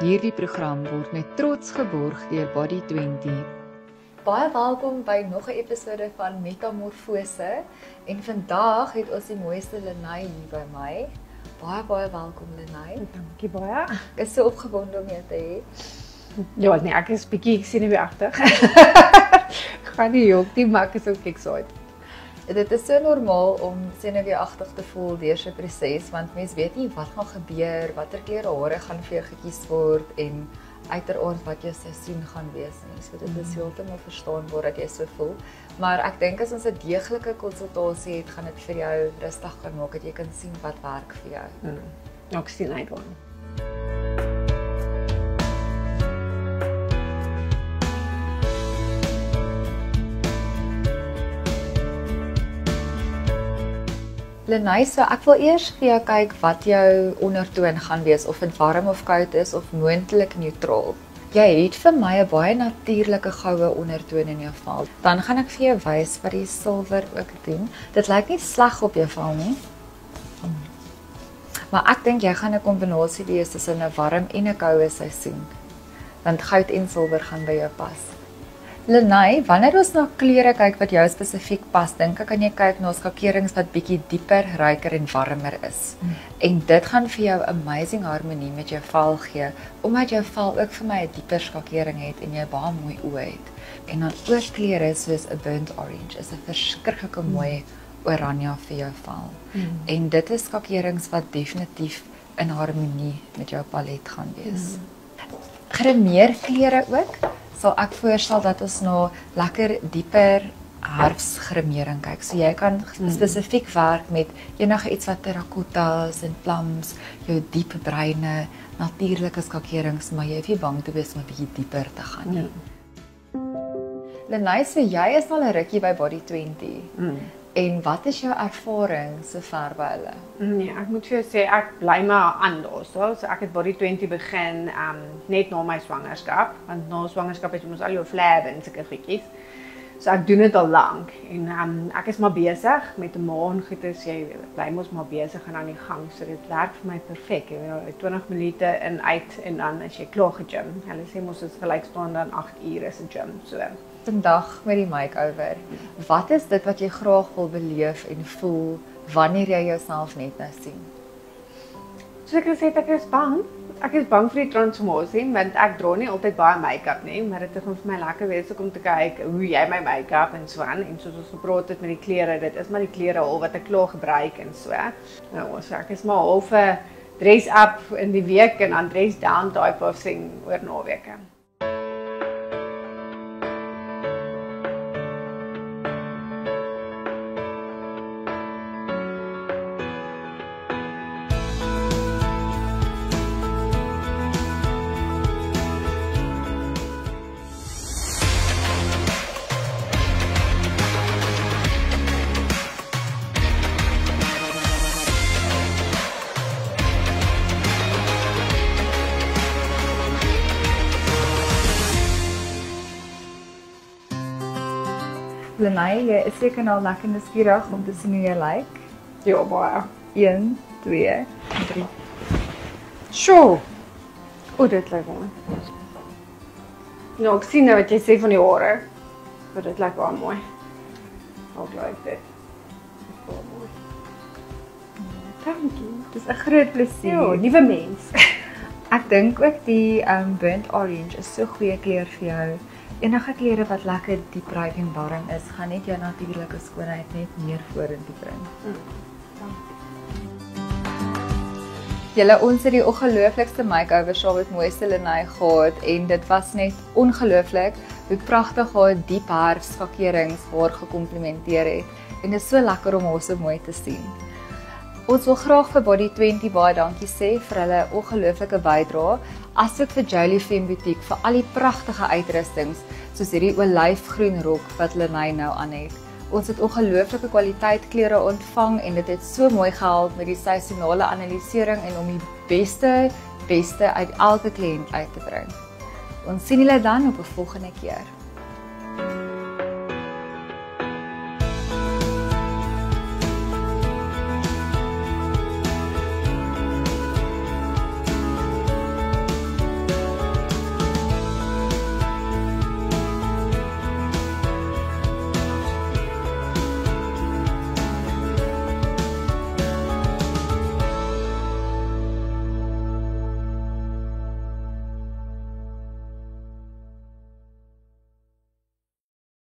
Hierdie program word met trots geborg deur Body 20. Baie welkom by nog 'n episode van Metamorfose en vandag het ons die mooiste Lenae hier by my. Baie welkom Lenae. Dankie baie. Ek is so opgewonde om jou te hê. Ja, nee, ek is bietjie senuweeagtig. Ek gaan nie jok nie, maar ek is ook excited. Dit is so normaal om senuweeagtig te voel deur so 'n proses want mens weet nie wat gaan gebeur, watter kleure hare gaan vir jou gekies word en uiteraard wat jou seisoen gaan wees nie. So dit is heeltemal verstaanbaar dat jy so voel. Maar ek dink as ons 'n deeglike konsultasie het, gaan dit vir jou rustig kan maak dat jy kan sien wat werk vir jou. Ek sien uit daarna. Lenae, so ek wil eers vir jou kyk wat jou ondertoon gaan wees, of dit warm of koud is of moontlik neutraal. Jy het vir my 'n baie natuurlike goue ondertoon in jou val. Dan gaan ek vir jou wys wat die silwer ook doen. Dit lyk nie sleg op jou val nie. Maar ek dink jy gaan 'n kombinasie wees tussen 'n warm en 'n koue seisoen. Want goud en silwer gaan by jou pas. Lenae, wanneer ons na kleure kyk wat jou spesifiek pas, dink ek kan jy kyk na skakerings wat bietjie dieper, ryker en warmer is. En dit gaan vir jou amazing harmonie met jou vel gee, omdat jou vel ook vir my 'n dieper skakering het en jy baie mooi oë het. En dan ook kleure soos 'n burnt orange is 'n verskriklike mooi oranje vir jou vel. En dit is skakerings wat definitief in harmonie met jou palet gaan wees. Grimeer kleure ook. Sal ek voorstel dat ons na lekker dieper herfsgrimering kyk. So jy kan spesifiek werk met enige iets wat terrakottas en plums, jou diep bruine, natuurlike skakerings, maar jy hoef nie bang te wees om 'n bietjie dieper te gaan nie. Lenae, so jy is al 'n rukkie by Body 20. En wat is jou ervaring sover by hulle? Nee, ek moet vir jou sê ek bly maar aan daar. So ek het Body 20 begin net na my swangerskap, want na swangerskap het jy mos al jou flab en sulke goedjies. So ek doen dit al lank en ek is maar besig met 'n maan goeders, jy bly mos maar besig en aan die gang. So dit werk vir my perfek. Jy weet, 20 minute in uit en dan as jy klaar gegym. Hulle sê mos dit gelykstaande aan 8 ure is 'n gym. So vandag met die makeover. Wat is dit wat jy graag wil beleef en voel wanneer jy jouself net nou sien? So ek sê ek is bang. Ek is bang vir die transformasie want ek dra nie altyd baie make-up nie, maar dit is vir my lekker wees om te kyk hoe jy my make-up en so aan en soos ons gepraat het met die klere, dit is maar die klere al wat ek klaar gebruik en so. Nou, so ek is maar half 'n dress up in die week en dan dress down type of thing oor naweke. Lenae, jy is seker nou lekker nuuskierig om te sien hoe jy lyk. Ja, baie. 1, 2, 3. Sjoe. O, dit lyk mooi. Nou, ek sien nou wat jy sê van die hare. Maar dit lyk baie mooi. Ek like dit. Dit is baie mooi. Dankie. Dis 'n groot plesier. Ja, nuwe mens. Ek dink ook die burnt orange is so goeie kleur vir jou. Enige kleure wat lekker diep ryk en warm is, gaan net jou natuurlike skoonheid net meer vorentoe bring. Julle, ons het die ongelooflikste makeover saam met mooiste Lenae gehad en dit was net ongelooflik hoe pragtig haar diep herfskakerings haar gekomplimenteer het. En dit is so lekker om haar so mooi te sien. Ons wil graag vir Body 20 baie dankie sê vir hulle ongelooflike bydrae, asook vir Jolie Femme Boutique vir al die pragtige uitrustings, soos hierdie olyfgroen rok wat Lenae nou aan het. Ons het ongelooflike kwaliteit klere ontvang en dit het so mooi gehelp met die seisonale analisering en om die beste uit elke kliënt uit te bring. Ons sien julle dan op 'n volgende keer.